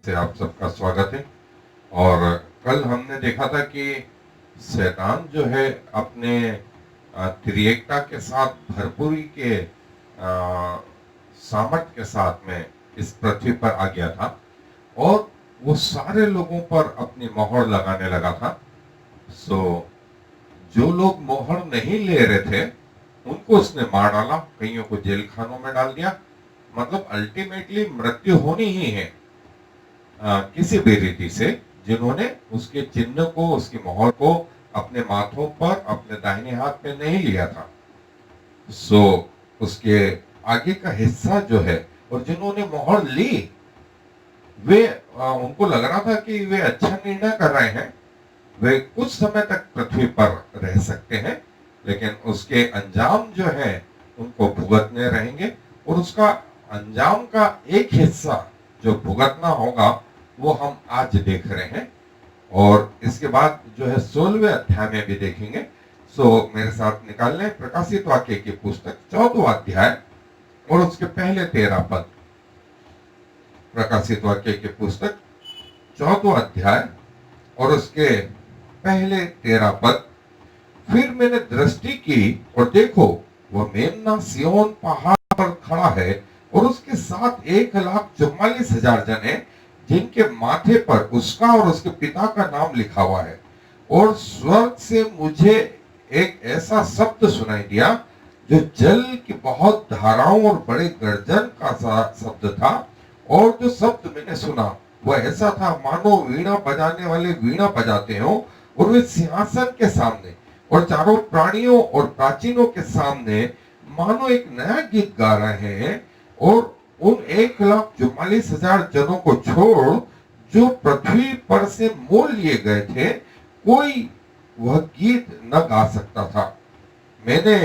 से आप सबका स्वागत है। और कल हमने देखा था कि शैतान जो है अपने त्रिएकता के साथ भरपूरी के सामर्थ्य के साथ में इस पृथ्वी पर आ गया था और वो सारे लोगों पर अपनी मोहर लगाने लगा था। सो जो लोग मोहर नहीं ले रहे थे उनको उसने मार डाला, कईयों को जेल खानों में डाल दिया। मतलब अल्टीमेटली मृत्यु होनी ही है किसी भी रीति से जिन्होंने उसके चिन्ह को, उसकी मोहर को अपने माथों पर, अपने दाहिने हाथ में नहीं लिया था। सो उसके आगे का हिस्सा जो है, और जिन्होंने मोहर ली वे उनको लग रहा था कि वे अच्छा निर्णय कर रहे हैं, वे कुछ समय तक पृथ्वी पर रह सकते हैं, लेकिन उसके अंजाम जो है उनको भुगतने रहेंगे। और उसका अंजाम का एक हिस्सा जो भुगतना होगा वो हम आज देख रहे हैं और इसके बाद जो है 16वें अध्याय में भी देखेंगे। सो मेरे साथ निकाल लें प्रकाशित वाक्य की पुस्तक 14वां अध्याय और उसके पहले 13 पद। प्रकाशित वाक्य की पुस्तक 14वां अध्याय और उसके पहले 13 पद। फिर मैंने दृष्टि की और देखो वह मेमना सिय्योन पहाड़ पर खड़ा है और उसके साथ 1,44,000 जन हैं जिनके माथे पर उसका और उसके पिता का नाम लिखा हुआ है। और स्वर्ग से मुझे एक ऐसा शब्द सुनाई दिया जो जल की बहुत धाराओं और बड़े गर्जन का शब्द था। और जो शब्द मैंने सुना वह ऐसा था मानो वीणा बजाने वाले वीणा बजाते हो और वे सिंहासन के सामने और चारों प्राणियों और प्राचीनों के सामने मानो एक नया गीत गा रहे हैं। और उन 1,44,000 जनों को छोड़ जो पृथ्वी पर से मोल लिए गए थे, कोई वह गीत न गा सकता था। मैंने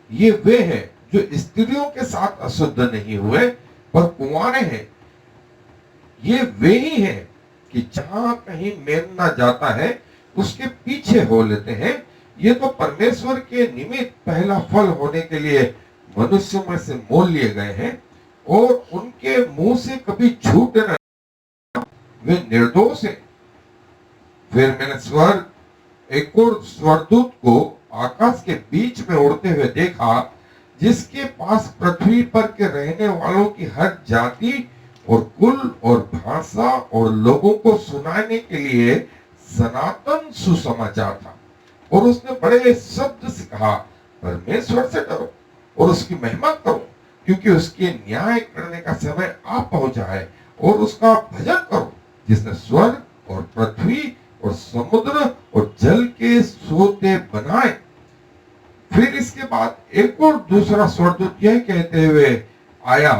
ये वे हैं जो स्त्रियों के साथ अशुद्ध नहीं हुए पर कुंवारे हैं। ये वे ही हैं कि जहां कहीं मेमना जाता है उसके पीछे हो लेते हैं। ये तो परमेश्वर के निमित्त पहला फल होने के लिए मनुष्यों में से मोल लिए गए हैं और उनके मुंह से कभी झूठ न, वे निर्दोष हैं। फिर मैंने एक और स्वर्गदूत को आकाश के बीच में उड़ते हुए देखा जिसके पास पृथ्वी पर के रहने वालों की हर जाति और कुल और भाषा और लोगों को सुनाने के लिए सनातन सुसमाचार था। और उसने बड़े शब्द से कहा, परमेश्वर से डरो और उसकी महिमा करो क्योंकि उसके न्याय करने का समय आ पहुंचा है। और उसका भजन करो जिसने स्वर्ग और पृथ्वी और समुद्र और जल के सोते बनाए। फिर इसके बाद एक और दूसरा स्वर्गदूत यह कहते हुए आया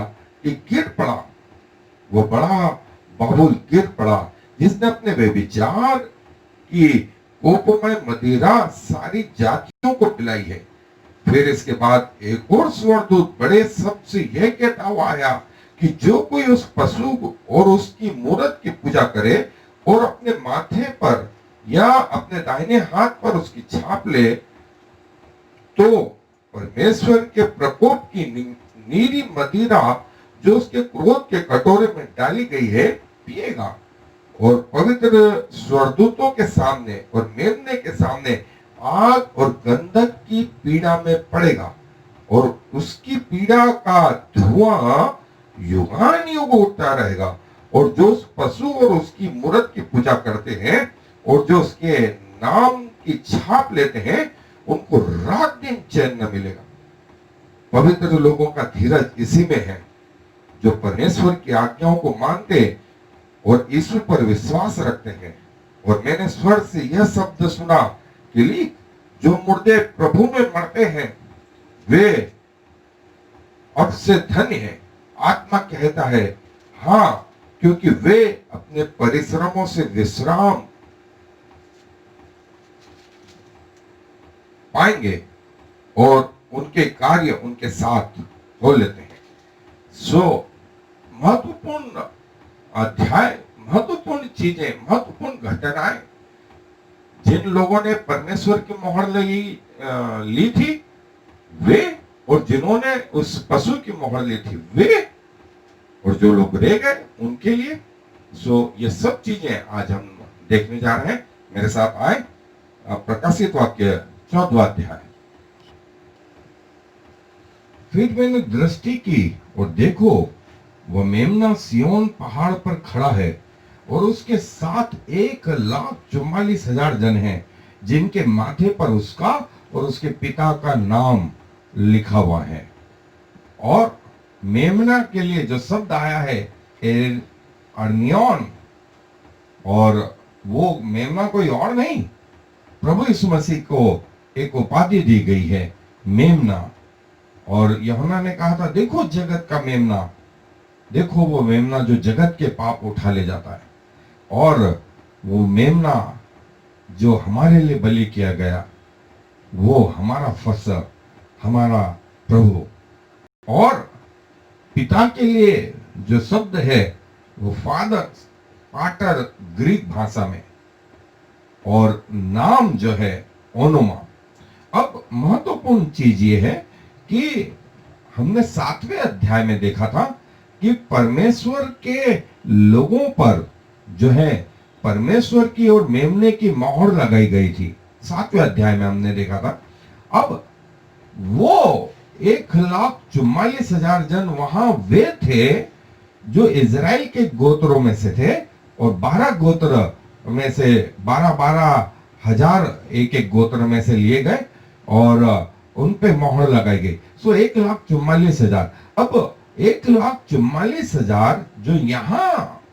कि गिर पड़ा, वो बड़ा बाबुल गिर पड़ा जिसने अपने व्यभिचार की कोपमय मदिरा सारी जातियों को पिलाई है। फिर इसके बाद एक और स्वर्गदूत बड़े शब्द से यह कहता हुआ आया कि जो कोई उस पशु और उसकी मूरत की पूजा करे और अपने माथे पर या अपने दाहिने हाथ पर उसकी छाप ले तो परमेश्वर के प्रकोप की नीरी मदिरा जो उसके क्रोध के कटोरे में डाली गई है पिएगा। और पवित्र स्वर्गदूतों के सामने और मेमने के सामने आग और गंधक की पीड़ा में पड़ेगा और उसकी पीड़ा का धुआं युगानुयुग उठता रहेगा। और जो उस पशु और उसकी मूरत की पूजा करते हैं और जो उसके नाम की छाप लेते हैं उनको रात दिन चैन न मिलेगा। पवित्र लोगों का धीरज इसी में है जो परमेश्वर की आज्ञाओं को मानते और यीशु पर विश्वास रखते हैं। और मैंने स्वर्ग से यह शब्द सुना कि लिख, जो मुर्दे प्रभु में मरते हैं वे अब से धन्य हैं। आत्मा कहता है हाँ, क्योंकि वे अपने परिश्रमों से विश्राम पाएंगे और उनके कार्य उनके साथ हो लेते हैं। सो महत्वपूर्ण अध्याय, महत्वपूर्ण चीजें, महत्वपूर्ण घटनाएं जिन लोगों ने परमेश्वर की मोहर ली थी वे, और जिन्होंने उस पशु की मोहर ली थी वे, और जो लोग रह गए उनके लिए ये सब चीजें आज हम देखने जा रहे हैं। मेरे साथ आए। प्रकाशित वाक्य 14वां अध्याय। फिर मैंने दृष्टि की और देखो, वह मेमना सिय्योन पहाड़ पर खड़ा है और उसके साथ 1,44,000 जन हैं, जिनके माथे पर उसका और उसके पिता का नाम लिखा हुआ है। और मेमना के लिए जो शब्द आया है अर्नियन, और वो मेमना कोई और नहीं, प्रभु यीशु मसीह को एक उपाधि दी गई है, मेमना। और यूहन्ना ने कहा था, देखो जगत का मेमना, देखो वो मेमना जो जगत के पाप उठा ले जाता है। और वो मेमना जो हमारे लिए बलि किया गया, वो हमारा फसल, हमारा प्रभु। और पिता के लिए जो शब्द है वो फादर, पाटर ग्रीक भाषा में, और नाम जो है ओनोमा। अब महत्वपूर्ण चीज ये है कि हमने 7वें अध्याय में देखा था कि परमेश्वर के लोगों पर जो है परमेश्वर की और मेमने की मोहर लगाई गई थी। 7वें अध्याय में हमने देखा था। अब वो 1,44,000 जन वहां वे थे जो इजराइल के गोत्रों में से थे, और 12 गोत्र में से 12,000 एक एक गोत्र में से लिए गए और उन पे मोहर लगाई गई। 1,44,000। अब 1,44,000 जो यहां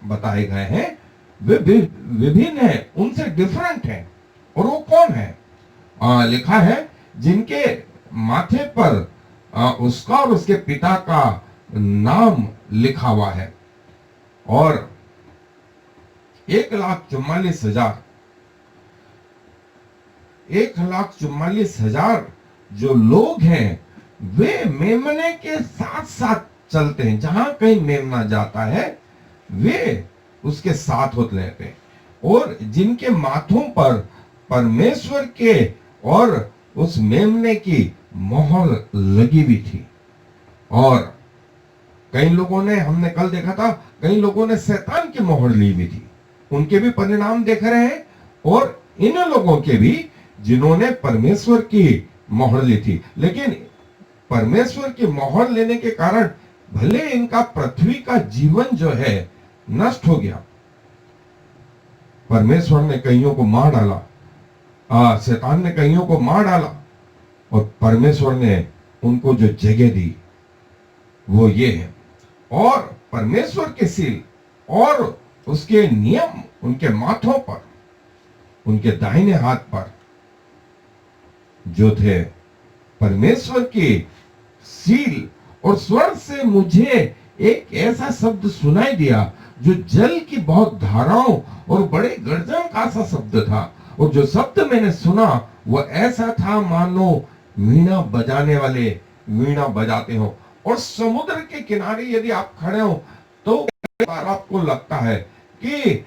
बताए गए हैं वे विभिन्न है, उनसे डिफरेंट है। और वो कौन है? लिखा है जिनके माथे पर उसका और उसके पिता का नाम लिखा हुआ है। और 1,44,000 1,44,000 जो लोग हैं वे मेमने के साथ साथ चलते हैं। जहां कहीं मेमना जाता है वे उसके साथ होते रहते हैं, और जिनके माथों पर परमेश्वर के और उस मेमने की मोहर लगी हुई थी। और कई लोगों ने, हमने कल देखा था, कई लोगों ने शैतान की मोहर ली हुई थी, उनके भी परिणाम देख रहे हैं। और इन लोगों के भी जिन्होंने परमेश्वर की मोहर ली थी, लेकिन परमेश्वर की मोहर लेने के कारण भले इनका पृथ्वी का जीवन जो है नष्ट हो गया, परमेश्वर ने कईयों को मार डाला, शैतान ने कईयों को मार डाला, और परमेश्वर ने उनको जो जगह दी वो ये है। और परमेश्वर के सील और उसके नियम उनके माथों पर, उनके दाहिने हाथ पर जो थे परमेश्वर की सील। और स्वर्ग से मुझे एक ऐसा शब्द सुनाई दिया जो जल की बहुत धाराओं और बड़े गर्जन का सा शब्द था। और जो शब्द मैंने सुना वो ऐसा था मानो वीणा बजाने वाले वीणा बजाते हो। और समुद्र के किनारे यदि आप खड़े हो तो कई बार आपको लगता है कि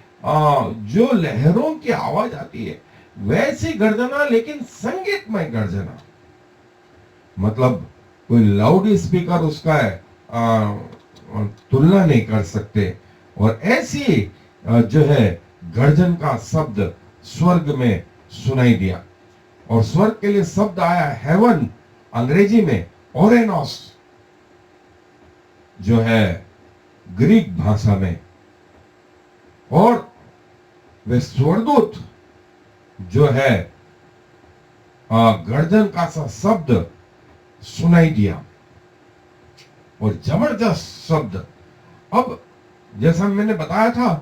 जो लहरों की आवाज आती है वैसी गर्जना, लेकिन संगीतमय गर्जना। मतलब कोई लाउड स्पीकर उसका तुलना नहीं कर सकते। और ऐसी जो है गर्जन का शब्द स्वर्ग में सुनाई दिया। और स्वर्ग के लिए शब्द आया हेवन, अंग्रेजी में ओरेनोस, जो है ग्रीक भाषा में। और वे स्वर्गदूत जो है गर्जन का सा शब्द सुनाई दिया, और जबरदस्त शब्द। अब जैसा मैंने बताया था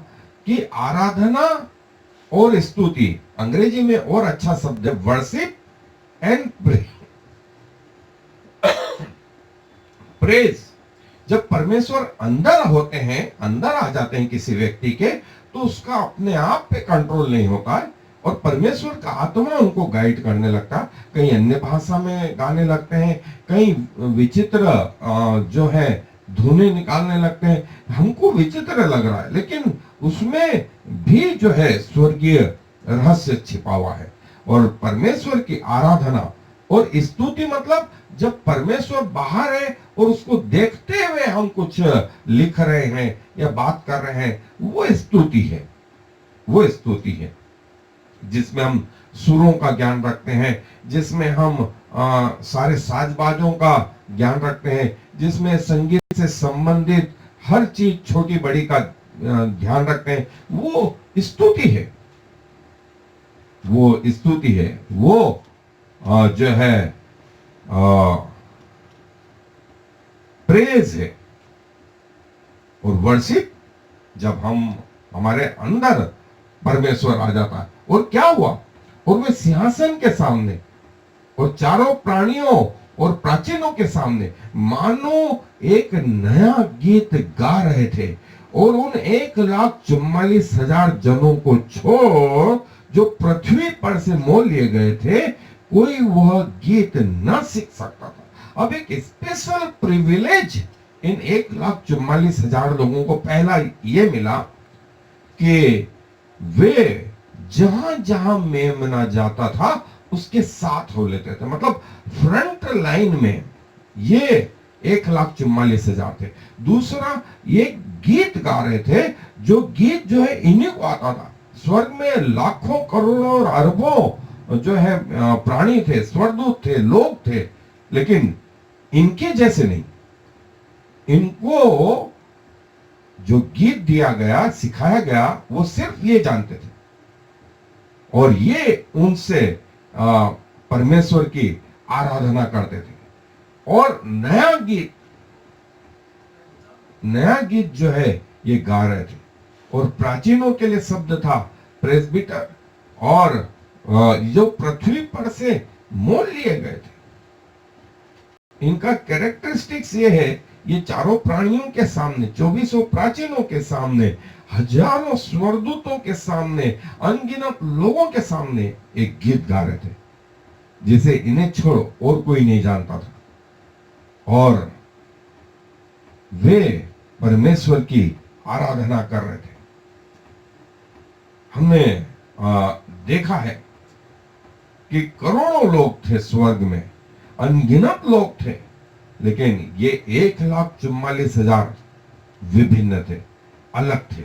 कि आराधना और स्तुति, अंग्रेजी में और अच्छा शब्द है वर्शिप एंड प्रेज। जब परमेश्वर अंदर होते हैं, अंदर आ जाते हैं किसी व्यक्ति के, तो उसका अपने आप पे कंट्रोल नहीं होता है, और परमेश्वर का आत्मा उनको गाइड करने लगता है। कहीं अन्य भाषा में गाने लगते हैं, कहीं विचित्र जो है धुनें निकालने लगते हैं। हमको विचित्र लग रहा है, लेकिन उसमें भी जो है स्वर्गीय रहस्य छिपा हुआ है। और परमेश्वर की आराधना और स्तुति मतलब जब परमेश्वर बाहर है और उसको देखते हुए हम कुछ लिख रहे हैं या बात कर रहे हैं, वो स्तुति है। वो स्तुति है जिसमें हम सुरों का ज्ञान रखते हैं, जिसमें हम सारे साजबाजों का ज्ञान रखते हैं, जिसमें संगीत से संबंधित हर चीज छोटी बड़ी का ध्यान रखते हैं। वो स्तुति है, वो स्तुति है, वो जो है प्रेज है। और वर्शिप जब हम हमारे अंदर परमेश्वर आ जाता है, और क्या हुआ, और वे सिंहासन के सामने और चारों प्राणियों और प्राचीनों के सामने मानो एक नया गीत गा रहे थे, और उन 1,44,000 जनों को छोड़ जो पृथ्वी पर से मोल लिए गए थे, कोई वह गीत न सीख सकता था। अब एक स्पेशल प्रिविलेज इन 1,44,000 लोगों को पहला ये मिला कि वे जहां जहां मेमना जाता था उसके साथ हो लेते थे। मतलब फ्रंट लाइन में ये 1,44,000 थे। दूसरा, ये गीत गा रहे थे, जो गीत जो है इन्हीं को आता था। स्वर्ग में लाखों करोड़ों और अरबों जो है प्राणी थे, स्वर्गदूत थे, लोग थे, लेकिन इनके जैसे नहीं। इनको जो गीत दिया गया, सिखाया गया, वो सिर्फ ये जानते थे, और ये उनसे परमेश्वर की आराधना करते थे। और नया गीत जो है ये गा रहे थे। और प्राचीनों के लिए शब्द था प्रेस्बिटर, और जो पृथ्वी पर से मोल लिए गए थे। इनका कैरेक्टरिस्टिक्स ये है, ये चारों प्राणियों के सामने, 24 प्राचीनों के सामने, हजारों स्वर्गदूतों के सामने, अनगिनत लोगों के सामने एक गीत गा रहे थे, जिसे इन्हें छोड़ो और कोई नहीं जानता था। और वे परमेश्वर की आराधना कर रहे थे। हमने देखा है कि करोड़ों लोग थे स्वर्ग में, अनगिनत लोग थे, लेकिन ये 1,44,000 विभिन्न थे, अलग थे।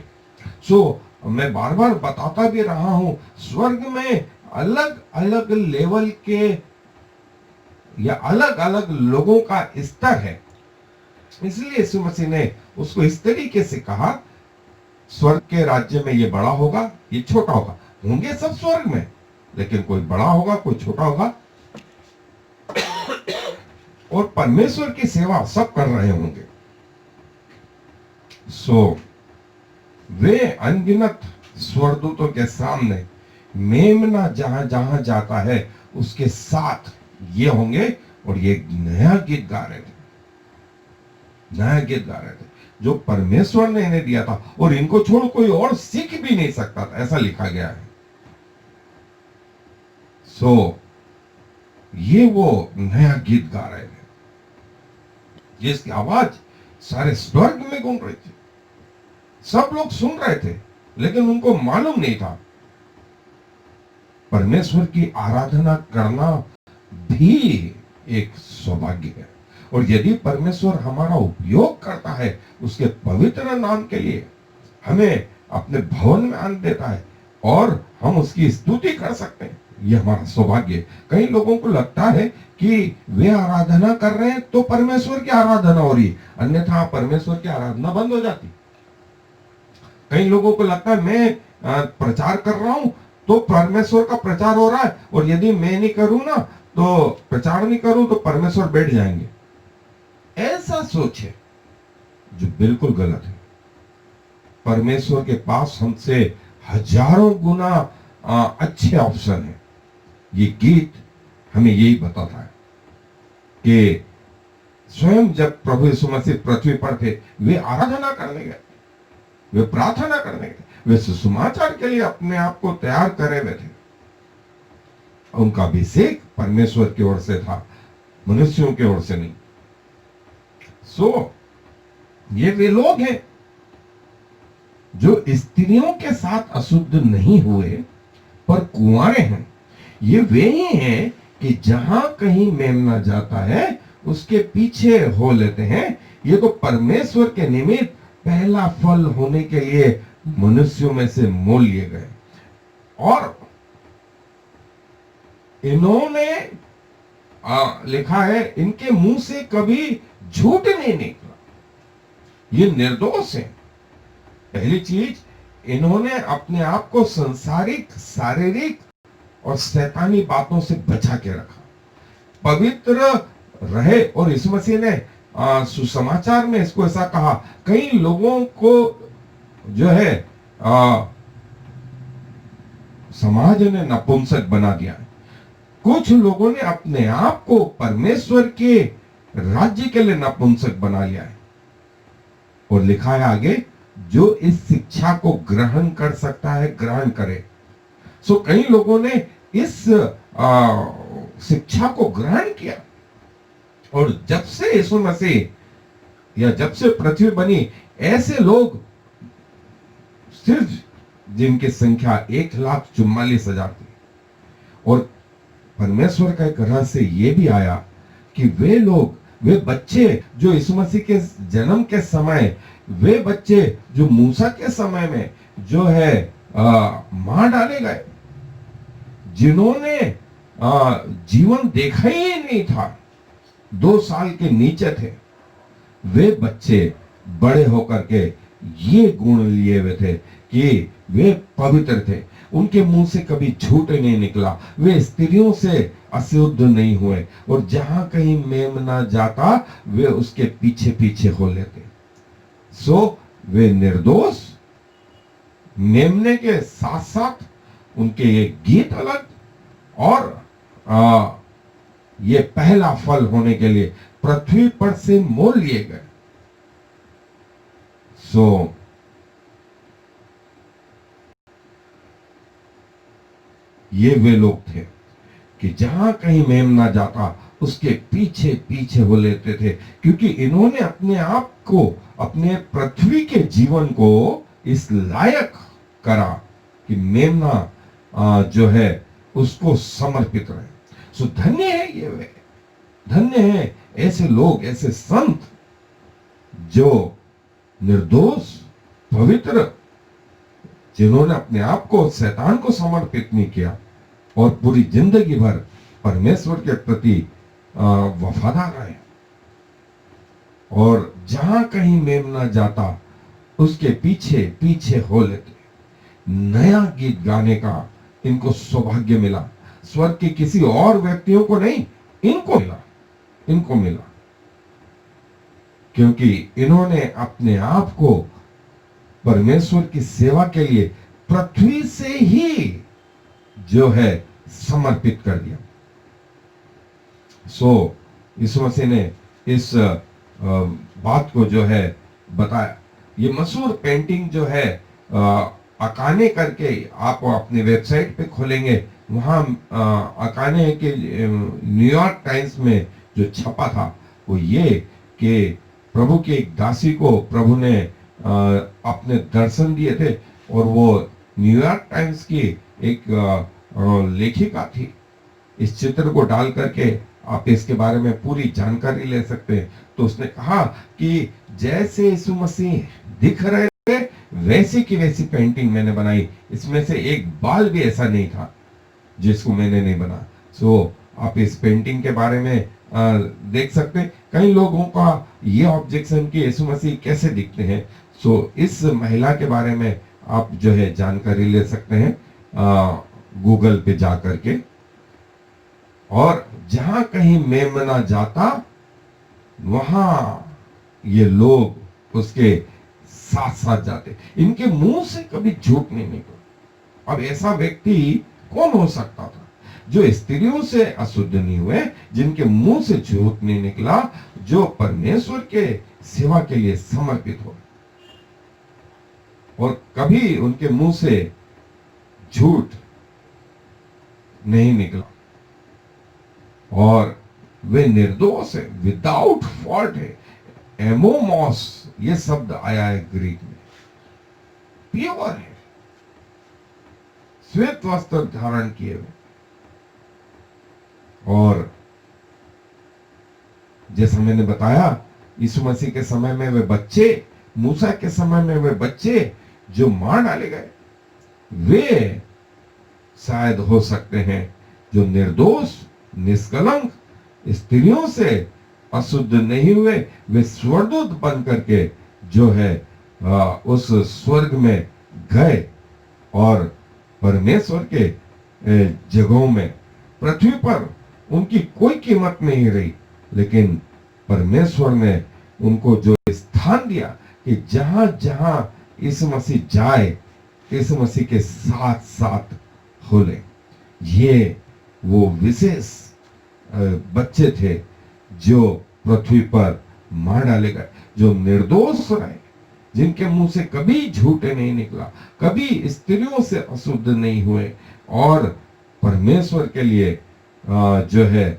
मैं बार बार बताता भी रहा हूं, स्वर्ग में अलग अलग लेवल के या अलग अलग लोगों का स्तर है। इसलिए यीशु मसीह ने उसको इस तरीके से कहा, स्वर्ग के राज्य में ये बड़ा होगा, ये छोटा होगा। होंगे सब स्वर्ग में, लेकिन कोई बड़ा होगा, कोई छोटा होगा। और परमेश्वर की सेवा सब कर रहे होंगे। वे अनगिनत स्वर्गदूतों के सामने मेमना जहां जहां जाता है उसके साथ ये होंगे, और ये नया गीत गा रहे थे, नया गीत गा रहे थे जो परमेश्वर ने इन्हें दिया था, और इनको छोड़ कोई और सीख भी नहीं सकता था, ऐसा लिखा गया है। ये वो नया गीत गा रहे थे जिसकी आवाज सारे स्वर्ग में गूंज रही थी। सब लोग सुन रहे थे, लेकिन उनको मालूम नहीं था। परमेश्वर की आराधना करना भी एक सौभाग्य है, और यदि परमेश्वर हमारा उपयोग करता है उसके पवित्र नाम के लिए, हमें अपने भवन में आन देता है और हम उसकी स्तुति कर सकते हैं, यह हमारा सौभाग्य है। कई लोगों को लगता है कि वे आराधना कर रहे हैं तो परमेश्वर की आराधना हो रही है, अन्यथा परमेश्वर की आराधना बंद हो जाती। कई लोगों को लगता है मैं प्रचार कर रहा हूं तो परमेश्वर का प्रचार हो रहा है, और यदि मैं नहीं करूं ना, तो प्रचार नहीं करूं तो परमेश्वर बैठ जाएंगे। ऐसा सोच है जो बिल्कुल गलत है। परमेश्वर के पास हमसे हजारों गुना अच्छे ऑप्शन है। ये गीत हमें यही बताता है कि स्वयं जब प्रभु यीशु मसीह पृथ्वी पर थे, वे आराधना करने गए, वे प्रार्थना करने गए, वे सुसमाचार के लिए अपने आप को तैयार करे हुए थे। उनका अभिषेक परमेश्वर की ओर से था, मनुष्यों की ओर से नहीं। ये वे लोग हैं जो स्त्रियों के साथ अशुद्ध नहीं हुए पर कुंवारे हैं। ये वे ही हैं कि जहां कहीं मेमना जाता है उसके पीछे हो लेते हैं। ये तो परमेश्वर के निमित्त पहला फल होने के लिए मनुष्यों में से मोल लिए गए, और इन्होंने लिखा है इनके मुंह से कभी झूठ नहीं निकला। ये निर्दोष है। पहली चीज, इन्होंने अपने आप को संसारिक, शारीरिक और शैतानी बातों से बचा के रखा, पवित्र रहे। और यीशु मसीह ने सुसमाचार में इसको ऐसा कहा, कई लोगों को जो है समाज ने नपुंसक बना दिया। कुछ लोगों ने अपने आप को परमेश्वर के राज्य के लिए नपुंसक बना लिया है। और लिखा है आगे, जो इस शिक्षा को ग्रहण कर सकता है ग्रहण करे। सो कई लोगों ने इस शिक्षा को ग्रहण किया, और जब से यीशु मसीह या जब से पृथ्वी बनी, ऐसे लोग सिर्फ जिनकी संख्या 1,44,000 थी। और परमेश्वर का एक रहस्य ये भी आया कि वे लोग, वे बच्चे जो यीशु मसीह के जन्म के समय, वे बच्चे जो मूसा के समय में जो है मार डाले गए, जिन्होंने जीवन देखा ही नहीं था, 2 साल के नीचे थे, वे बच्चे बड़े होकर के ये गुण लिए हुए थे कि वे पवित्र थे। उनके मुंह से कभी झूठ नहीं निकला, वे स्त्रियों से अशुद्ध नहीं हुए, और जहां कहीं मेमना जाता वे उसके पीछे पीछे हो लेते। सो वे निर्दोष, मेमने के साथ साथ उनके ये गीत अलग, और ये पहला फल होने के लिए पृथ्वी पर से मोल लिए गए। सो ये वे लोग थे कि जहां कहीं मेमना जाता उसके पीछे पीछे हो लेते थे, क्योंकि इन्होंने अपने आप को, अपने पृथ्वी के जीवन को इस लायक करा कि मेमना जो है उसको समर्पित रहे। सो धन्य है ये वे, धन्य है ऐसे लोग, ऐसे संत जो निर्दोष, पवित्र, जिन्होंने अपने आप को शैतान को समर्पित नहीं किया और पूरी जिंदगी भर परमेश्वर के प्रति वफादार रहे। और जहां कहीं मेमना जाता उसके पीछे पीछे हो लेते। नया गीत गाने का इनको सौभाग्य मिला, स्वर्ग के किसी और व्यक्तियों को नहीं, इनको मिला, इनको मिला, क्योंकि इन्होंने अपने आप को परमेश्वर की सेवा के लिए पृथ्वी से ही जो है समर्पित कर दिया। सो यीशु मसीह ने इस बात को जो है बताया। ये मशहूर पेंटिंग जो है अकाने करके, आप अपने वेबसाइट पे खोलेंगे, वहां अकाने के न्यूयॉर्क टाइम्स में जो छपा था वो ये कि प्रभु की एक दासी को प्रभु ने अपने दर्शन दिए थे, और वो न्यूयॉर्क टाइम्स की एक लेखिका थी। इस चित्र को डाल करके आप इसके बारे में पूरी जानकारी ले सकते हैं। तो उसने कहा कि जैसे यीशु मसीह दिख रहे थे वैसी की वैसी पेंटिंग मैंने बनाई, इसमें से एक बाल भी ऐसा नहीं था जिसको मैंने नहीं बना। सो आप इस पेंटिंग के बारे में देख सकते हैं। कई लोगों का ये ऑब्जेक्शन कि यीशु मसीह कैसे दिखते हैं। सो इस महिला के बारे में आप जो है जानकारी ले सकते हैं गूगल पे जा करके। और जहां कहीं मेमना जाता वहां ये लोग उसके साथ साथ जाते, इनके मुंह से कभी झूठ नहीं निकला। अब ऐसा व्यक्ति कौन हो सकता था जो स्त्रियों से अशुद्ध नहीं हुए, जिनके मुंह से झूठ नहीं निकला, जो परमेश्वर के सेवा के लिए समर्पित हो, और कभी उनके मुंह से झूठ नहीं निकला, और वे निर्दोष है, विदाउट फॉल्ट है। एमोमोस ये शब्द आया है ग्रीक में, प्योर है, श्वेत वस्त्र धारण किए हुए। और जैसा मैंने बताया, यीशु मसीह के समय में वे बच्चे, मूसा के समय में वे बच्चे जो मार डाले गए, वे शायद हो सकते हैं जो निर्दोष, निष्कलंक स्त्रियों से अशुद्ध नहीं हुए, वे स्वर्गदूत बन करके जो है उस स्वर्ग में गए और परमेश्वर के जगहों में, पृथ्वी पर उनकी कोई कीमत नहीं रही, लेकिन परमेश्वर ने उनको जो स्थान दिया कि जहां जहां यीशु मसीह जाए, यीशु मसीह के साथ साथ होले। ये वो विशेष बच्चे थे जो पृथ्वी पर मार डाले गए, जो निर्दोष रहे, जिनके मुंह से कभी झूठे नहीं निकला, कभी स्त्रियों से अशुद्ध नहीं हुए, और परमेश्वर के लिए जो है,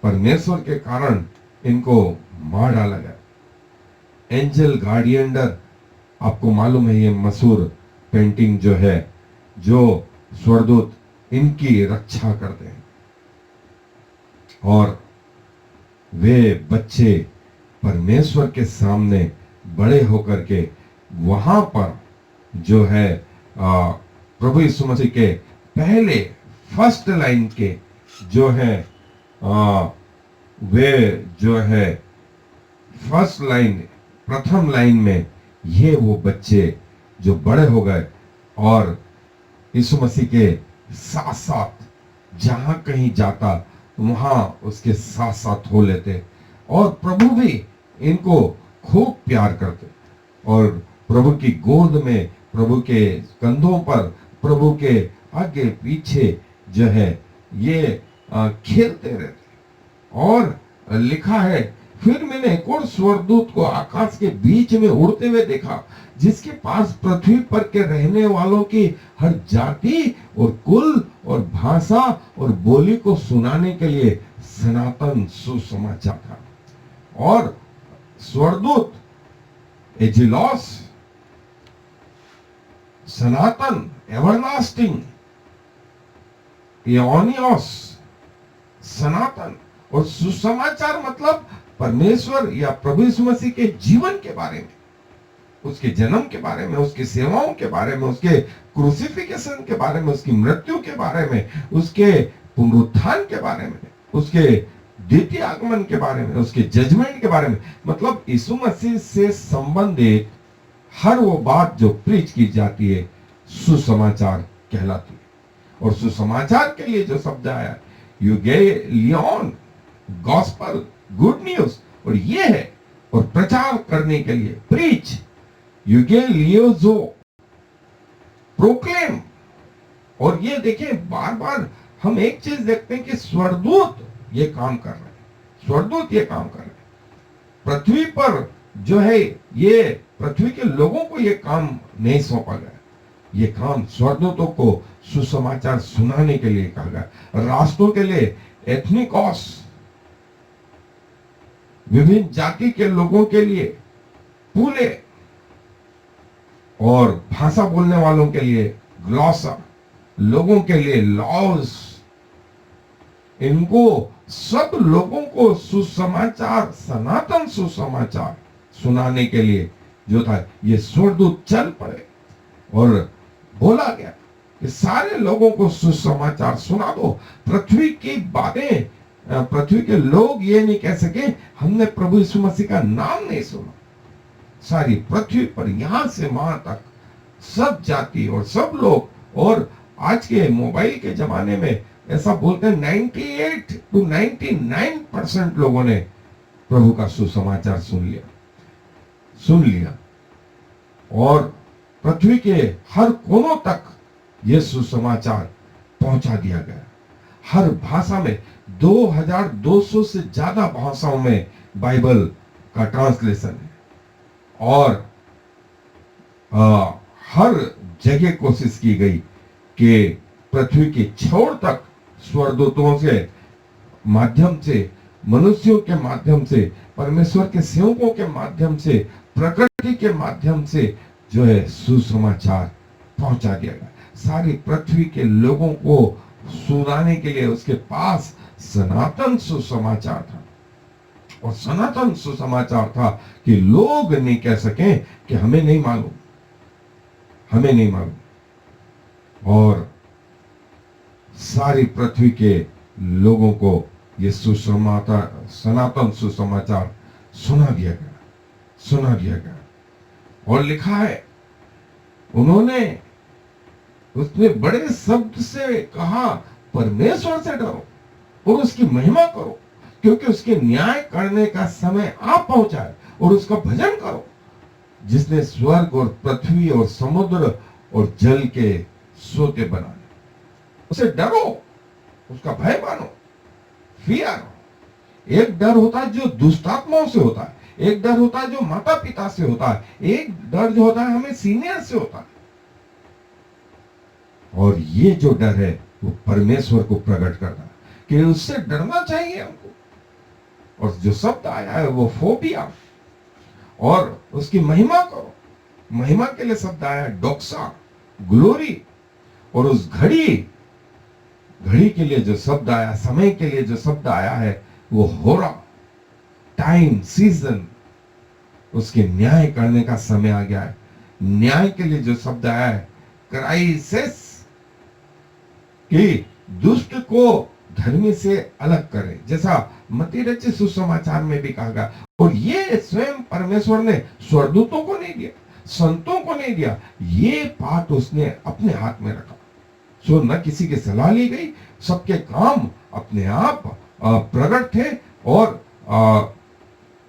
परमेश्वर के कारण इनको मार डाला गया। एंजल गार्डियंडर, आपको मालूम है ये मशहूर पेंटिंग जो है, जो स्वर्गदूत इनकी रक्षा करते हैं, और वे बच्चे परमेश्वर के सामने बड़े होकर के वहां पर जो है प्रभु यीशु मसीह के पहले फर्स्ट लाइन के जो है वे जो है फर्स्ट लाइन, प्रथम लाइन में, ये वो बच्चे जो बड़े हो गए और यीशु मसीह के साथ साथ जहां कहीं जाता वहां उसके साथ साथ हो लेते, और प्रभु भी इनको खूब प्यार करते, और प्रभु की गोद में, प्रभु के कंधों पर, प्रभु के आगे पीछे जो है ये खेलते रहते। और लिखा है, फिर मैंने एक और स्वर्गदूत को आकाश के बीच में उड़ते हुए देखा, जिसके पास पृथ्वी पर के रहने वालों की हर जाति और कुल और भाषा और बोली को सुनाने के लिए सनातन सुसमाचार था। और स्वर्गदूत एजिलॉस, सनातन, एवरलास्टिंग, एओनियोस, सनातन, और सुसमाचार मतलब परमेश्वर या प्रभु यीशु मसीह के जीवन के बारे में, उसके जन्म के बारे में, उसकी सेवाओं के बारे में, उसके क्रूसिफिकेशन के बारे में, उसकी मृत्यु के बारे में, उसके पुनरुत्थान के बारे में, उसके द्वितीय आगमन के बारे में, उसके जजमेंट के बारे में, मतलब यीशु मसीह से संबंधित हर वो बात जो प्रीच की जाती है सुसमाचार कहलाती है। और सुसमाचार के लिए जो शब्द आया यूगेलियन, गॉस्पल, गुड न्यूज, और ये है, और प्रचार करने के लिए प्रीच, यूगेलियोजो, प्रोक्लेम। और ये देखिए, बार बार हम एक चीज देखते हैं कि स्वर्गदूत ये काम कर रहे हैं, स्वर्गदूत ये काम कर रहे हैं पृथ्वी पर जो है, ये पृथ्वी के लोगों को ये काम नहीं सौंपा गया, ये काम स्वर्गदूतों को सुसमाचार सुनाने के लिए कहा गया। राष्ट्रों के लिए एथनिकॉस, विभिन्न जाति के लोगों के लिए पूले, और भाषा बोलने वालों के लिए ग्लॉसा, लोगों के लिए लॉज, इनको सब लोगों को सुसमाचार, सनातन सुसमाचार सुनाने के लिए जो था, ये स्वर्गदूत चल पड़े और बोला गया कि सारे लोगों को सुसमाचार सुना दो। पृथ्वी की बातें, पृथ्वी के लोग ये नहीं कह सके हमने प्रभु यीशु मसीह का नाम नहीं सुना। सारी पृथ्वी पर यहां से वहां तक सब जाति और सब लोग, और आज के मोबाइल के जमाने में ऐसा बोलते हैं 98 to 99% लोगों ने प्रभु का सुसमाचार सुन लिया, और पृथ्वी के हर कोनों तक यह सुसमाचार पहुंचा दिया गया। हर भाषा में 2200 से ज्यादा भाषाओं में बाइबल का ट्रांसलेशन है, और हर जगह कोशिश की गई कि पृथ्वी के छोर तक स्वर्गदूतों के माध्यम से, मनुष्यों के माध्यम से, परमेश्वर के सेवकों के माध्यम से, प्रकृति के माध्यम से जो है सुसमाचार पहुंचा दिया गया। सारी पृथ्वी के लोगों को सुनाने के लिए उसके पास सनातन सुसमाचार था। और सनातन सुसमाचार था कि लोग नहीं कह सके कि हमें नहीं मालूम, हमें नहीं मालूम। और सारी पृथ्वी के लोगों को ये सनातन सुसमाचार सुना दिया गया, सुना दिया गया। और लिखा है, उन्होंने उसने बड़े शब्द से कहा, परमेश्वर से डरो और उसकी महिमा करो, क्योंकि उसके न्याय करने का समय आ पहुंचा है। और उसका भजन करो, जिसने स्वर्ग और पृथ्वी और समुद्र और जल के सोते बनाए। उसे डरो, उसका भय मानो, फियर। एक डर होता है जो दुष्टात्माओं से होता है, एक डर होता है जो माता पिता से होता है, एक डर जो होता है हमें सीनियर से होता है। और ये जो डर है वो परमेश्वर को प्रकट करता है कि उससे डरना चाहिए हमको। और जो शब्द आया है वो फोबिया। और उसकी महिमा करो, महिमा के लिए शब्द आया है डोक्सा, ग्लोरी। और उस घड़ी के लिए जो शब्द आया, समय के लिए जो शब्द आया है वो होरा, टाइम, सीजन। उसके न्याय करने का समय आ गया है। न्याय के लिए जो शब्द आया है क्राइसिस, कि दुष्ट को धर्मी से अलग करे, जैसा मत्ती रचित सुसमाचार में भी कहा गया। और ये स्वयं परमेश्वर ने स्वर्गदूतों को नहीं दिया, संतों को नहीं दिया, ये पाठ उसने अपने हाथ में रखा। सो न किसी की सलाह ली गई, सबके काम अपने आप प्रकट थे। और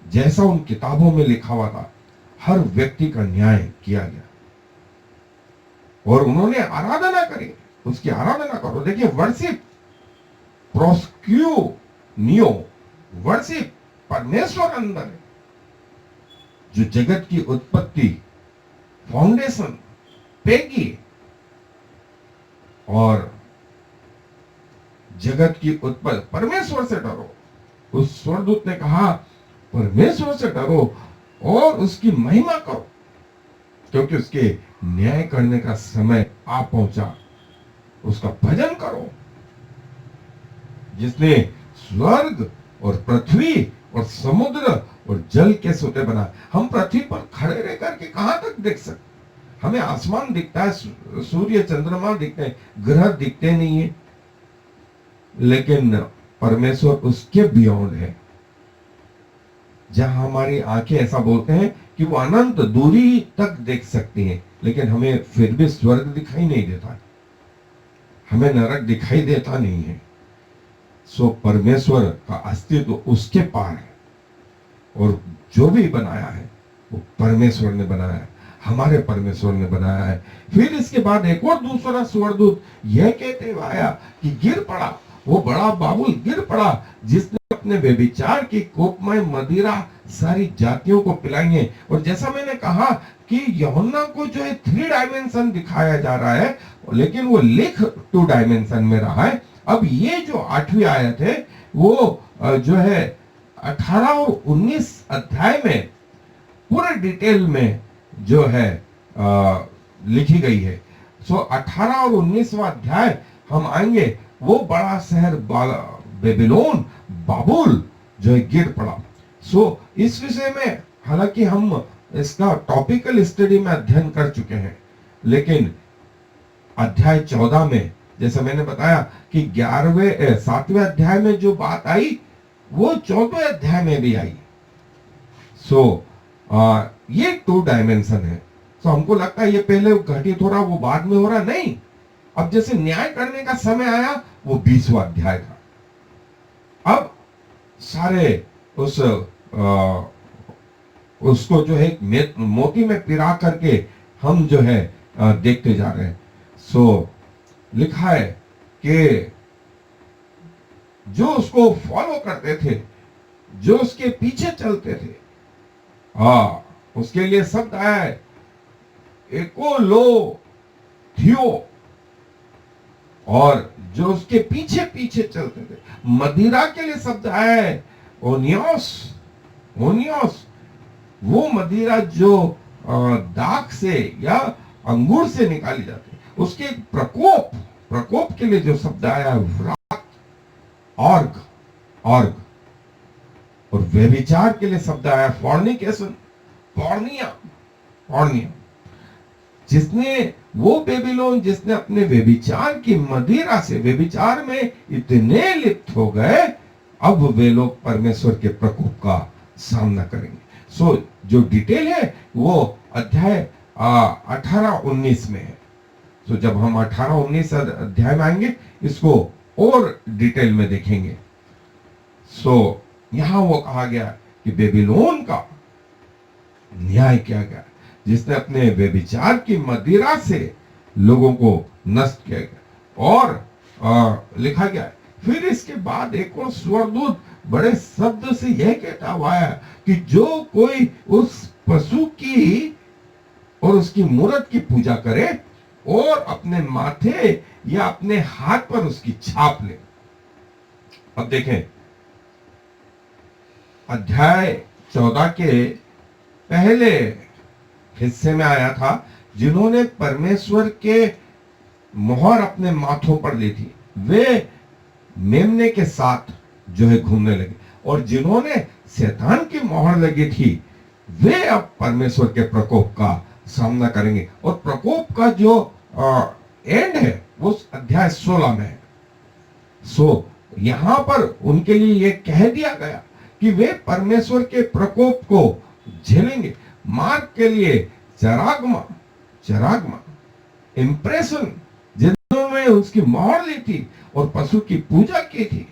जैसा उन किताबों में लिखा हुआ था, हर व्यक्ति का न्याय किया गया। और उन्होंने आराधना करी, उसकी आराधना करो। देखिए, वर्शिप, प्रोस्क्यूनियो, वर्शिप, परमेश्वर अंदर है, जो जगत की उत्पत्ति, फाउंडेशन, पेगी। और जगत की उत्पत्ति, परमेश्वर से डरो। उस स्वर्गदूत ने कहा, परमेश्वर से डरो और उसकी महिमा करो, क्योंकि उसके न्याय करने का समय आ पहुंचा। उसका भजन करो, जिसने स्वर्ग और पृथ्वी और समुद्र और जल के सोते बना। हम पृथ्वी पर खड़े रह करके कहां तक देख सकते? हमें आसमान दिखता है, सूर्य चंद्रमा दिखते हैं, ग्रह दिखते नहीं है, लेकिन परमेश्वर उसके बियॉन्ड है। जहां हमारी आंखें ऐसा बोलते हैं कि वो अनंत दूरी तक देख सकती हैं, लेकिन हमें फिर भी स्वर्ग दिखाई नहीं देता, हमें नरक दिखाई देता नहीं है। सो परमेश्वर का अस्तित्व उसके पार है। और जो भी बनाया है वो परमेश्वर ने बनाया है, हमारे परमेश्वर ने बनाया है। फिर इसके बाद एक और दूसरा स्वर्गदूत यह कहते हुए आया कि गिर पड़ा, वो बड़ा बाबुल गिर पड़ा, जिसने अपने व्यभिचार की कोपमय मदिरा सारी जातियों को पिलाई है। और जैसा मैंने कहा कि यूहन्ना को जो है 3 डायमेंशन दिखाया जा रहा है, लेकिन वो लिख 2 डायमेंशन में रहा है। अब ये जो 8वीं आयत है वो जो है 18 और 19 अध्याय में पूरे डिटेल में जो है लिखी गई है। सो 18 और 19वां अध्याय हम आएंगे। वो बड़ा शहर बेबीलोन, बाबुल जो है गिर पड़ा। सो इस विषय में हालांकि हम इसका टॉपिकल स्टडी में अध्ययन कर चुके हैं, लेकिन अध्याय 14 में जैसे मैंने बताया कि 7वें अध्याय में जो बात आई वो 14वें अध्याय में भी आई। सो ये 2 डायमेंशन है। सो हमको लगता है ये पहले घटित हो रहा, वो बाद में हो रहा, नहीं। अब जैसे न्याय करने का समय आया वो 20वां अध्याय था। अब सारे उसको जो है मोती में पिरा करके हम जो है देखते जा रहे हैं। सो लिखा है कि जो उसको फॉलो करते थे, जो उसके पीछे चलते थे, उसके लिए शब्द आया है एकोलो थियो। और जो उसके पीछे पीछे चलते थे, मदिरा के लिए शब्द आया है ओनियोस। ओनियोस वो मदिरा जो दाख से या अंगूर से निकाली जाती है। उसके प्रकोप के लिए जो शब्द आया है व्रात, ऑर्ग। ऑर्ग और व्यभिचार के लिए शब्द आया फॉर्निकेशन, पॉर्निया, पॉर्निया। जिसने वो बेबीलोन जिसने अपने व्यभिचार की मदिरा से व्यभिचार में इतने लिप्त हो गए, अब वे लोग परमेश्वर के प्रकोप का सामना करेंगे। सो जो डिटेल है वो अध्याय 18-19 में है। सो जब हम 18-19 अध्याय में आएंगे इसको और डिटेल में देखेंगे। सो यहां वो कहा गया कि बेबीलोन का न्याय किया गया जिसने अपने व्यभिचार की मदिरा से लोगों को नष्ट किया गया। और लिखा गया है, फिर इसके बाद एक और स्वर्गदूत बड़े शब्द से यह कहता हुआ है कि जो कोई उस पशु की और उसकी मूरत की पूजा करे और अपने माथे या अपने हाथ पर उसकी छाप ले। अब देखें, अध्याय 14 के पहले हिस्से में आया था जिन्होंने परमेश्वर के मोहर अपने माथों पर ली थी वे मेमने के साथ जो है घूमने लगे, और जिन्होंने शैतान की मोहर लगी थी वे अब परमेश्वर के प्रकोप का सामना करेंगे। और प्रकोप का जो एंड है वो अध्याय 16 में है। सो यहां पर उनके लिए यह कह दिया गया कि वे परमेश्वर के प्रकोप को झेलेंगे। मार्ग के लिए चरागमा, चरागमा इंप्रेशन जिन्होंने उसकी मोहर ली थी और पशु की पूजा की थी,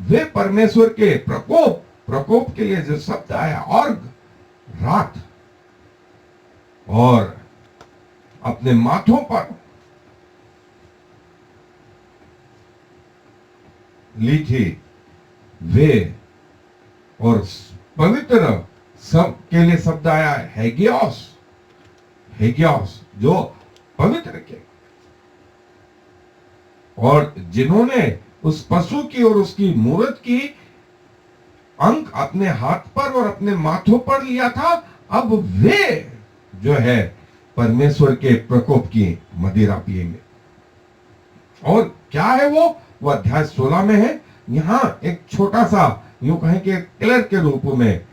वे परमेश्वर के प्रकोप, प्रकोप के लिए जो शब्द आया अर्घ, रात, और अपने माथों पर ली थी वे, और पवित्र सब के लिए शब्द आया हेगियोस, हेगियोस जो पवित्र के, और जिन्होंने उस पशु की और उसकी मूरत की अंक अपने हाथ पर और अपने माथों पर लिया था, अब वे जो है परमेश्वर के प्रकोप की मदिरा पिएंगे। और क्या है वो अध्याय 16 में है। यहां एक छोटा सा यूं कहें कि क्लियर के रूप में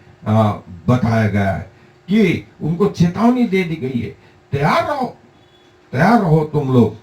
बताया गया है कि उनको चेतावनी दे दी गई है, तैयार रहो, तैयार रहो तुम लोग,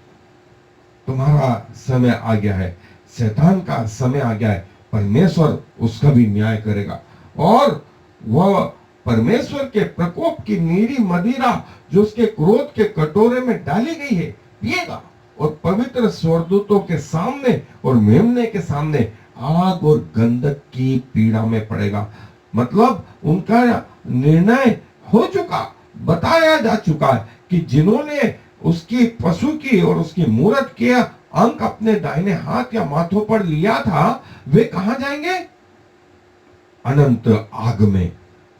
तुम्हारा समय आ गया है, शैतान का समय आ गया है, परमेश्वर उसका भी न्याय करेगा। और वह परमेश्वर के प्रकोप की नीरी मदिरा जो उसके क्रोध के कटोरे में डाली गई है पिएगा, और पवित्र स्वर्गदूतों के सामने और मेमने के सामने आग और गंधक की पीड़ा में पड़ेगा। मतलब उनका निर्णय हो चुका, बताया जा चुका है कि जिन्होंने उसकी पशु की और उसकी मूरत के अंक अपने दाहिने हाथ या माथों पर लिया था, वे कहां जाएंगे? अनंत आग में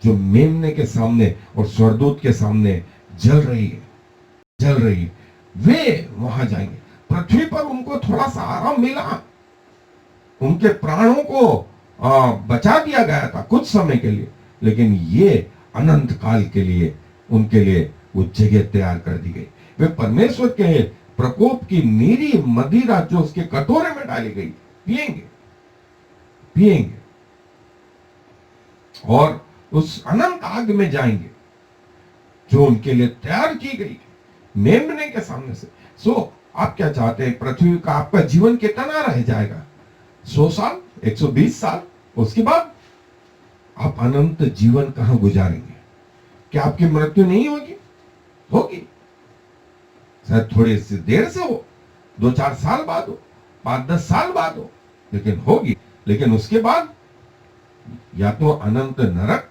जो मेमने के सामने और स्वर्गदूत के सामने जल रही है, जल रही है, वे वहां जाएंगे। पृथ्वी पर उनको थोड़ा सा आराम मिला, उनके प्राणों को बचा दिया गया था कुछ समय के लिए, लेकिन ये अनंत काल के लिए उनके लिए वो जगह तैयार कर दी गई। वे परमेश्वर के प्रकोप की नीरी मदिरा जो उसके कटोरे में डाली गई पिएंगे, पिएंगे, और उस अनंत आग में जाएंगे जो उनके लिए तैयार की गई मेमने के सामने से। सो आप क्या चाहते हैं? पृथ्वी का आपका जीवन कितना रह जाएगा? 100 साल, 120 साल? उसके बाद आप अनंत जीवन कहां गुजारेंगे? क्या आपकी मृत्यु नहीं होगी? होगी, शायद थोड़ी सी देर से हो, 2-4 साल बाद हो, 5-10 साल बाद हो, लेकिन होगी। लेकिन उसके बाद या तो अनंत नरक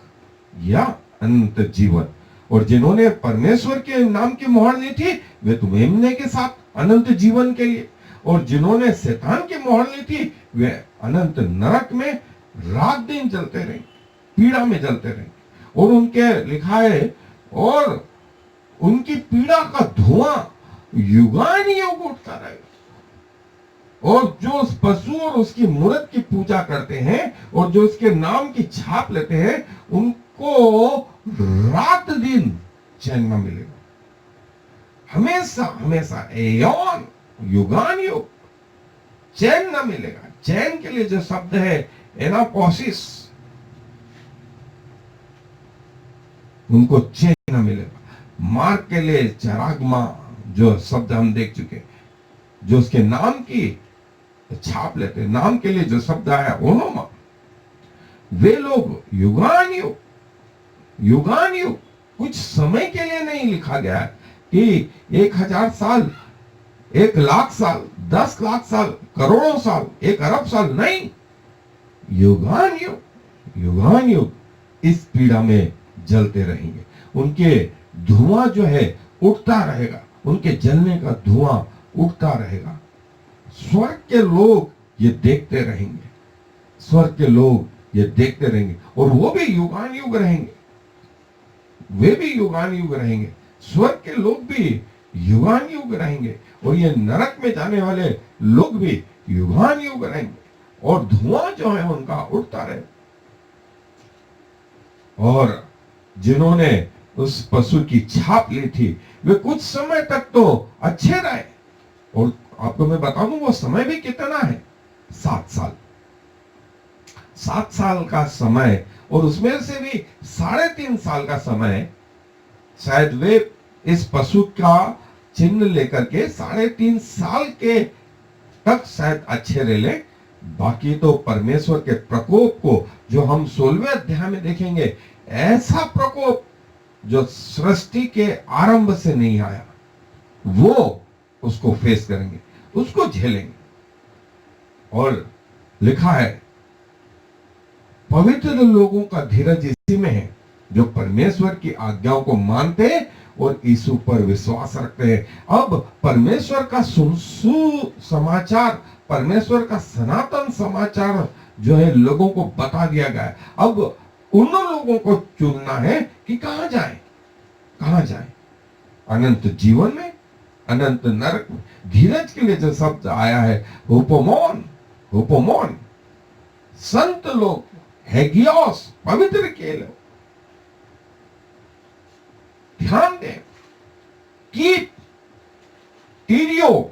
या अनंत जीवन। और जिन्होंने परमेश्वर के नाम की मोहर ली थी वे तो मेमने के साथ अनंत जीवन के लिए, और जिन्होंने शैतान की मोहर ली थी वे अनंत नरक में रात दिन जलते रहेंगे, पीड़ा में जलते रहेंगे। और उनके लिखा है, और उनकी पीड़ा का धुआं युगानुयुग उठता रहेगा। और जो उस पशु और उसकी मूरत की पूजा करते हैं और जो उसके नाम की छाप लेते हैं उनको रात दिन चैन न मिलेगा, हमेशा हमेशा एयोन, युगानुयुग चैन न मिलेगा। चैन के लिए जो शब्द है एनापोसिस, उनको चैन न मिलेगा। मार्ग के लिए चरागमा जो शब्द हम देख चुके, जो उसके नाम की छाप लेते, नाम के लिए जो शब्द आया ओनोमा, वे लोग युगानुयुग युगानुयुग, कुछ समय के लिए नहीं लिखा गया है कि 1000 साल, 1,00,000 साल, 10,00,000 साल, करोड़ों साल, 1 अरब साल, नहीं, युगानुयुग युगानुयुग इस पीड़ा में जलते रहेंगे। उनके धुआं जो है उठता रहेगा, उनके जलने का धुआं उठता रहेगा। स्वर्ग के लोग ये देखते रहेंगे, स्वर्ग के लोग ये देखते रहेंगे, और वो भी युगानुयुग रहेंगे, वे भी युगानुयुग रहेंगे, स्वर्ग के लोग भी युगानुयुग रहेंगे, और ये नरक में जाने वाले लोग भी युगानुयुग रहेंगे, और धुआं जो है उनका उठता रहे। और जिन्होंने उस पशु की छाप ली थी वे कुछ समय तक तो अच्छे रहे, और आपको मैं बता दूं वो समय भी कितना है, 7 साल, 7 साल का समय, और उसमें से भी 3.5 साल का समय शायद वे इस पशु का चिन्ह लेकर के 3.5 साल के तक शायद अच्छे रह ले। बाकी तो परमेश्वर के प्रकोप को जो हम 16वें अध्याय में देखेंगे, ऐसा प्रकोप जो सृष्टि के आरंभ से नहीं आया, वो उसको फेस करेंगे, उसको झेलेंगे। और लिखा है पवित्र लोगों का धीरज इसी में है जो परमेश्वर की आज्ञाओं को मानते और यीशु पर विश्वास रखते हैं। अब परमेश्वर का सुसमाचार, परमेश्वर का सनातन समाचार जो है लोगों को बता दिया गया है। अब उन लोगों को चुनना है कि कहां जाए, कहां जाए, अनंत जीवन में, अनंत नरक में। धीरज के लिए जो शब्द आया है हुपोमोन, हुपोमोन, संत लोग, हेगियोस, पवित्र के लोग, ध्यान दें कि टीरियो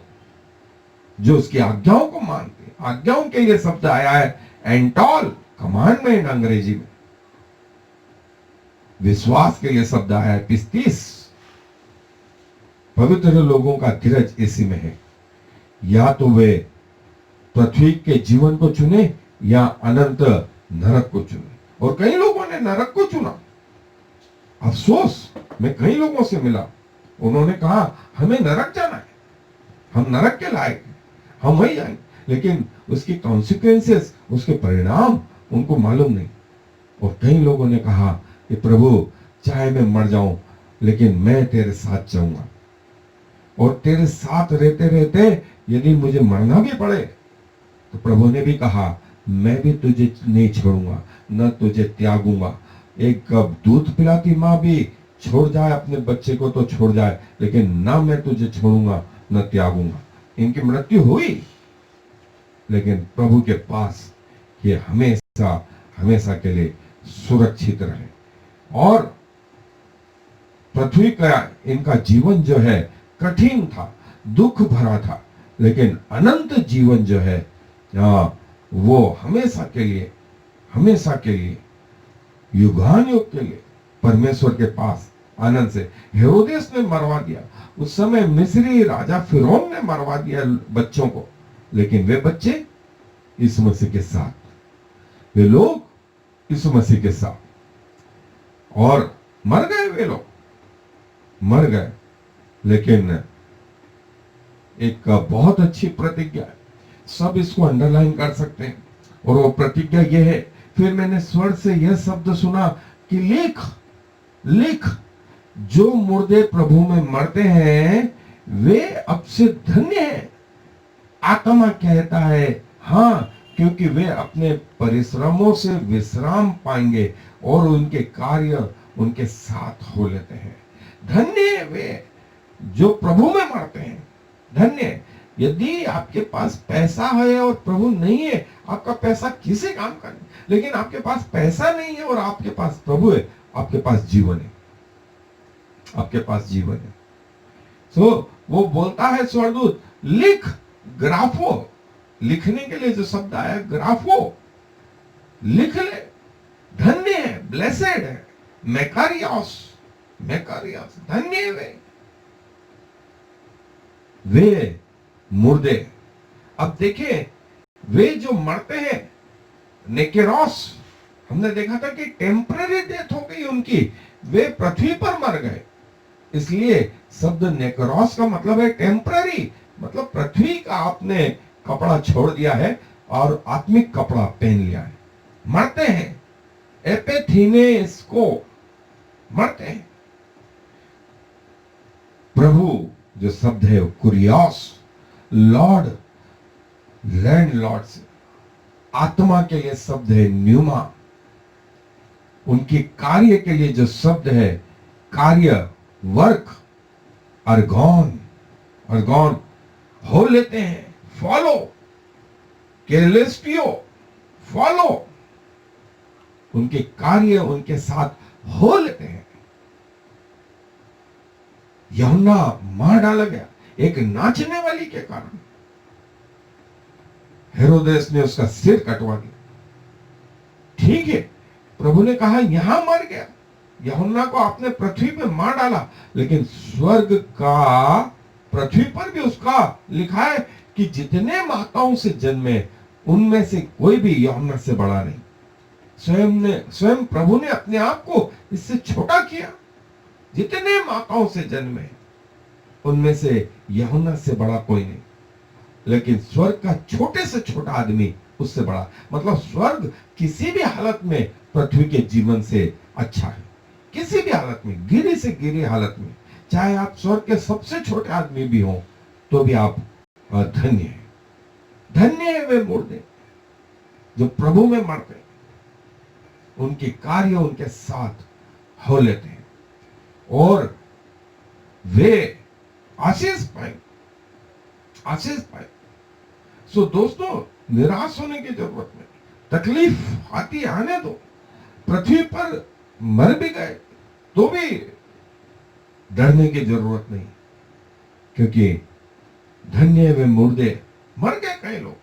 जो उसकी आज्ञाओं को मानते, आज्ञाओं के लिए शब्द आया है एंटॉल, कमांडमेंट अंग्रेजी में। विश्वास के लिए शब्द आया है पिस्तीस। पवित्र लोगों का धीरज इसी में है, या तो वे पृथ्वी के जीवन को चुने या अनंत नरक को चुने। और कई लोगों ने नरक को चुना। अफसोस, मैं कई लोगों से मिला, उन्होंने कहा हमें नरक जाना है, हम नरक के लायक हैं, हम वही जाएंगे, लेकिन उसकी कॉन्सिक्वेंसेस, उसके परिणाम उनको मालूम नहीं। और कई लोगों ने कहा कि प्रभु चाहे मैं मर जाऊं लेकिन मैं तेरे साथ जाऊंगा, और तेरे साथ रहते रहते यदि मुझे मरना भी पड़े तो प्रभु ने भी कहा मैं भी तुझे नहीं छोड़ूंगा, न तुझे त्यागूंगा। एक कप दूध पिलाती माँ भी छोड़ जाए अपने बच्चे को तो छोड़ जाए, लेकिन ना मैं तुझे छोड़ूंगा न त्यागूंगा। इनकी मृत्यु हुई, लेकिन प्रभु के पास ये हमेशा हमेशा के लिए सुरक्षित रहे। और पृथ्वी का इनका जीवन जो है कठिन था, दुख भरा था, लेकिन अनंत जीवन जो है वो हमेशा के लिए, हमेशा के लिए, युगानुयुग के लिए परमेश्वर के पास आनंद से। हेरोदेस ने मरवा दिया, उस समय मिस्री राजा फिरौन ने मरवा दिया बच्चों को, लेकिन वे बच्चे यीशु मसीह के साथ, वे लोग यीशु मसीह के साथ, और मर गए, वे लोग मर गए। लेकिन एक बहुत अच्छी प्रतिज्ञा है, सब इसको अंडरलाइन कर सकते हैं, और वो प्रतिज्ञा ये है, फिर मैंने स्वर से यह शब्द सुना कि लिख, लिख, जो मुर्दे प्रभु में मरते हैं वे अब से धन्य हैं। आत्मा कहता है हाँ, क्योंकि वे अपने परिश्रमों से विश्राम पाएंगे और उनके कार्य उनके साथ हो लेते हैं। धन्य वे जो प्रभु में मरते हैं, धन्य। यदि आपके पास पैसा है और प्रभु नहीं है, आपका पैसा किसी काम का नहीं, लेकिन आपके पास पैसा नहीं है और आपके पास प्रभु है, आपके पास जीवन है, आपके पास जीवन है। सो वो बोलता है स्वर्गदूत, लिख, ग्राफो, लिखने के लिए जो शब्द आया ग्राफो, लिख ले, धन्य है, ब्लेसेड है, मैकारियोस, मैकारियोस, धन्य वे मुर्दे। अब देखिए, वे जो मरते हैं, नेकेरोस, हमने देखा था कि टेम्पररी डेथ हो गई उनकी, वे पृथ्वी पर मर गए। इसलिए शब्द नेकेरोस का मतलब है टेम्पररी, मतलब पृथ्वी का आपने कपड़ा छोड़ दिया है और आत्मिक कपड़ा पहन लिया है। मरते हैं, एपेथीनेस को मरते हैं। प्रभु जो शब्द है कुरियोस, लॉर्ड, लैंडलॉर्ड से, आत्मा के लिए शब्द है न्यूमा। उनके कार्य के लिए जो शब्द है कार्य, वर्क, अर्गॉन, अर्गॉन हो लेते हैं, फॉलो, केलेस्टियो, फॉलो, उनके कार्य उनके साथ हो लेते हैं। यूहन्ना मार डाला गया एक नाचने वाली के कारण। हेरोदेस ने उसका सिर कटवा दिया। ठीक है, प्रभु ने कहा यहां मर गया, यूहन्ना को आपने पृथ्वी पे मार डाला, लेकिन स्वर्ग का पृथ्वी पर भी उसका लिखा है कि जितने माताओं से जन्मे उनमें से कोई भी यूहन्ना से बड़ा नहीं। स्वयं प्रभु ने अपने आप को इससे छोटा किया। जितने माताओं से जन्मे उनमें से यूहन्ना से बड़ा कोई नहीं, लेकिन स्वर्ग का छोटे से छोटा आदमी उससे बड़ा। मतलब स्वर्ग किसी भी हालत में पृथ्वी के जीवन से अच्छा है, किसी भी हालत में, गिरी से गिरी हालत में, चाहे आप स्वर्ग के सबसे छोटे आदमी भी हो तो भी आप धन्य हैं। धन्य है वे मुर्दे जो प्रभु में मरते हैं, उनके कार्य उनके साथ हो लेते हैं और वे आशीष पाए, आशीष पाए। सो दोस्तों, निराश होने की जरूरत नहीं, तकलीफ आती आने दो। पृथ्वी पर मर भी गए तो भी डरने की जरूरत नहीं, क्योंकि धन्य वे मुर्दे, मर गए कई लोग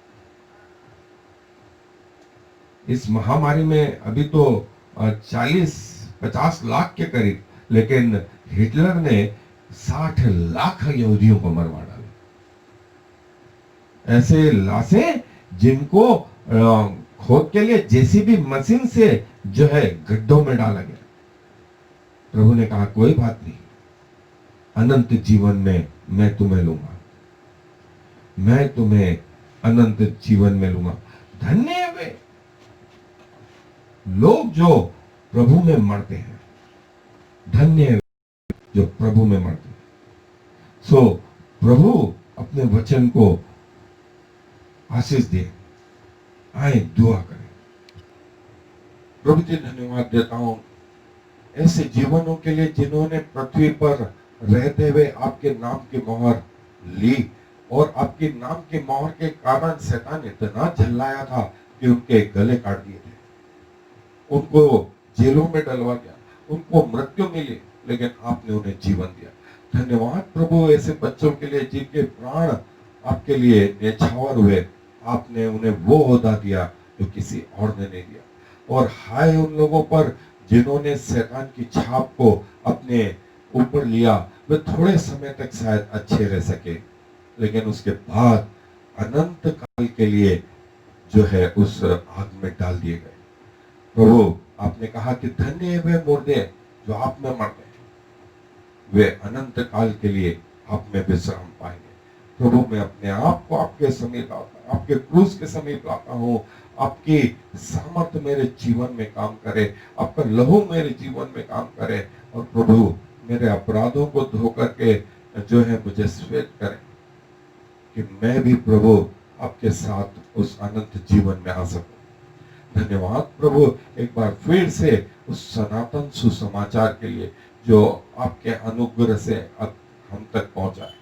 इस महामारी में। अभी तो 40-50 लाख के करीब, लेकिन हिटलर ने 60 लाख यहूदियों को मरवा डाला। ऐसे लाशें जिनको खोद के लिए जेसीबी मशीन से जो है गड्ढों में डाला गया। प्रभु ने कहा कोई बात नहीं, अनंत जीवन में मैं तुम्हें लूंगा, मैं तुम्हें अनंत जीवन में लूंगा। धन्य है वे लोग जो प्रभु में मरते हैं, धन्य है जो प्रभु में मरते हैं। सो प्रभु अपने वचन को आशीष दे, आए दुआ करें। प्रभु जी धन्यवाद देता हूं ऐसे जीवनों के लिए जिन्होंने पृथ्वी पर रहते हुए आपके नाम की मोहर ली, और आपके नाम की मोहर के कारण शैतान इतना झल्लाया था कि उनके गले काट दिए थे, उनको जेलों में डलवा दिया, उनको मृत्यु मिली, लेकिन आपने उन्हें जीवन दिया। धन्यवाद प्रभु ऐसे बच्चों के लिए जिनके प्राण आपके लिए न्यौछावर हुए, आपने उन्हें वो ओहदा दिया जो किसी और ने नहीं दिया। और हाय उन लोगों पर जिन्होंने शैतान की छाप को अपने ऊपर लिया, वे थोड़े समय तक शायद अच्छे रह सके, लेकिन उसके बाद अनंत काल के लिए जो है उस आग में डाल दिए गए। प्रभु आपने कहा कि धन्य है वे मुर्दे जो आप में मरते हैं, वे अनंत काल के लिए आप में विश्राम पाएंगे। प्रभु मैं अपने आप को आपके समीप लाता हूं, आपके क्रूस के समीप लाता हूँ। आपकी सामर्थ्य मेरे जीवन में काम करे, आपका लहू मेरे जीवन में काम करे, और प्रभु मेरे अपराधों को धो करके जो है मुझे श्वेत करें कि मैं भी प्रभु आपके साथ उस अनंत जीवन में आ सकूं। धन्यवाद प्रभु एक बार फिर से उस सनातन सुसमाचार के लिए जो आपके अनुग्रह से अब हम तक पहुंचा है।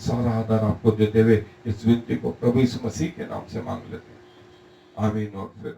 सारा आदर आपको देते हुए इस विनती को प्रभु यीशु मसीह के नाम से मांग लेते हैं, आमीन। और फिर